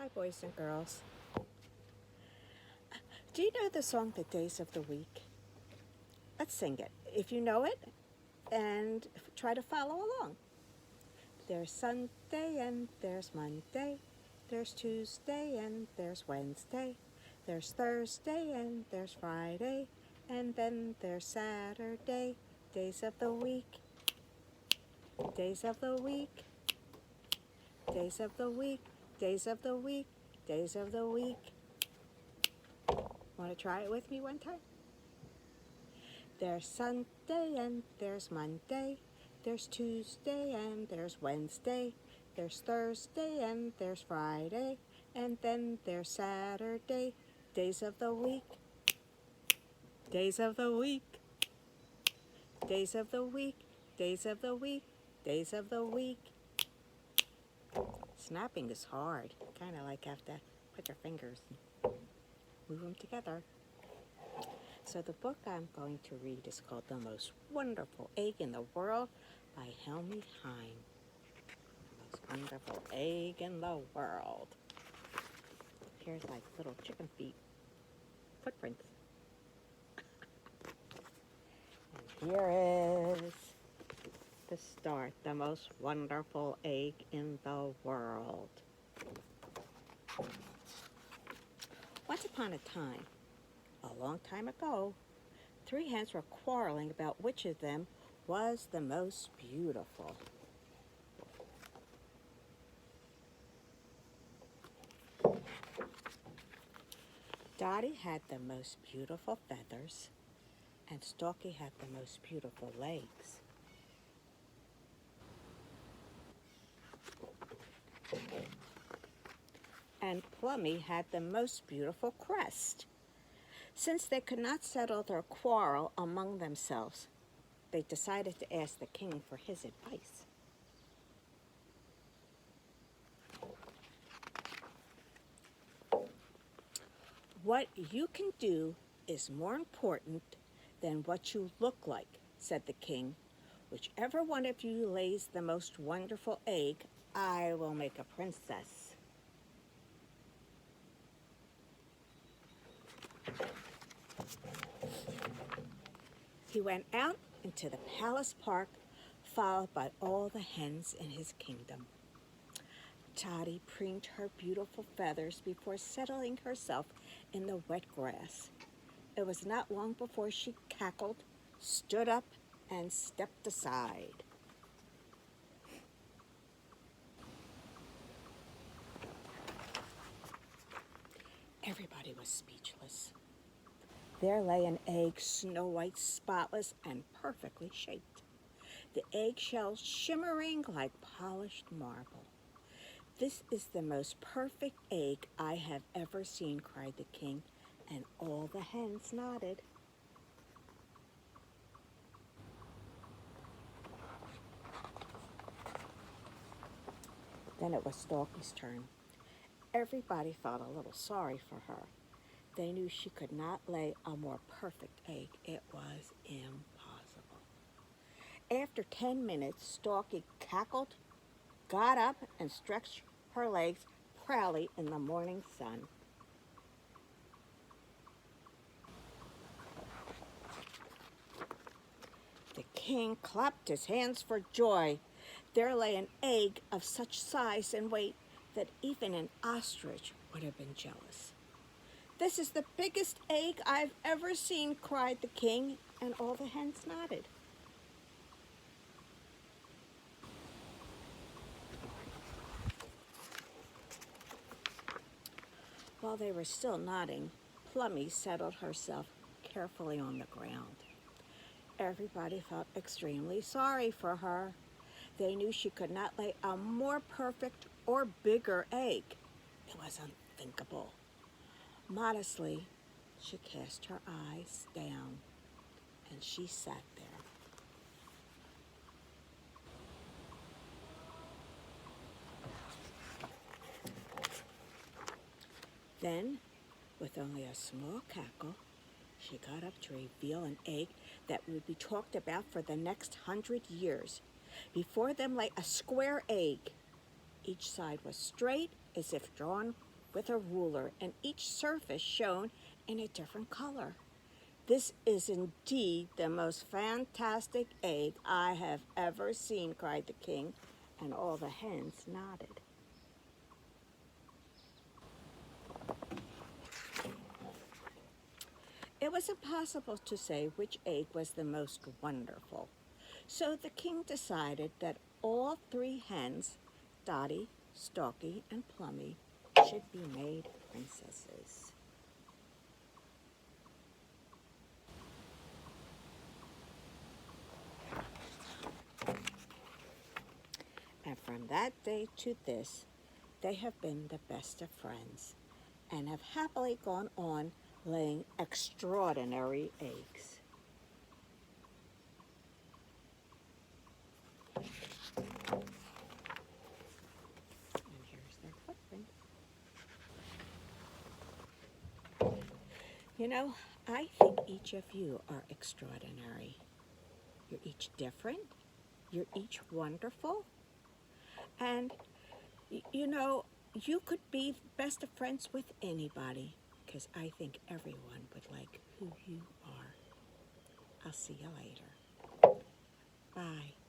Hi, boys and girls. Do you know the song The Days of the Week? Let's sing it. If you know it, and try to follow along. There's Sunday and there's Monday. There's Tuesday and there's Wednesday. There's Thursday and there's Friday. And then there's Saturday. Days of the week. Days of the week. Days of the week. Days of the week. Days of the week. Want to try it with me one time? There's Sunday and there's Monday. There's Tuesday and there's Wednesday. There's Thursday and there's Friday. And then there's Saturday. Days of the week. Days of the week. Days of the week. Days of the week. Days of the week. Snapping is hard. Kind of like have to put your fingers and move them together. So the book I'm going to read is called The Most Wonderful Egg in the World by Helmy Heim. The most wonderful egg in the world. Here's like little chicken feet footprints. And here is the start. The most wonderful egg in the world. Once upon a time, a long time ago, 3 hens were quarreling about which of them was the most beautiful. Dottie had the most beautiful feathers, and Stalky had the most beautiful legs. And Plummy had the most beautiful crest. Since they could not settle their quarrel among themselves, they decided to ask the king for his advice. What you can do is more important than what you look like, said the king. Whichever one of you lays the most wonderful egg, I will make a princess. He went out into the palace park, followed by all the hens in his kingdom. Dottie preened her beautiful feathers before settling herself in the wet grass. It was not long before she cackled, stood up, and stepped aside. Everybody was speechless. There lay an egg, snow white, spotless, and perfectly shaped. The eggshell shimmering like polished marble. This is the most perfect egg I have ever seen, cried the king, and all the hens nodded. Then it was Stalky's turn. Everybody felt a little sorry for her. They knew she could not lay a more perfect egg. It was impossible. After 10 minutes, Stalky cackled, got up, and stretched her legs proudly in the morning sun. The king clapped his hands for joy. There lay an egg of such size and weight that even an ostrich would have been jealous. This is the biggest egg I've ever seen, cried the king, and all the hens nodded. While they were still nodding, Plummy settled herself carefully on the ground. Everybody felt extremely sorry for her. They knew she could not lay a more perfect or bigger egg. It was unthinkable. Modestly, she cast her eyes down, and she sat there. Then, with only a small cackle, she got up to reveal an egg that would be talked about for the next 100 years. Before them lay a square egg. Each side was straight, as if drawn with a ruler, and each surface shown in a different color. This is indeed the most fantastic egg I have ever seen, cried the king, and all the hens nodded. It was impossible to say which egg was the most wonderful, so the king decided that all three hens, Dotty, Stalky, and Plummy, should be made princesses. And from that day to this, they have been the best of friends and have happily gone on laying extraordinary eggs. And here's their footprint. You know, I think each of you are extraordinary. You're each different. You're each wonderful. And, you know, you could be best of friends with anybody because I think everyone would like who you are. I'll see you later. Bye.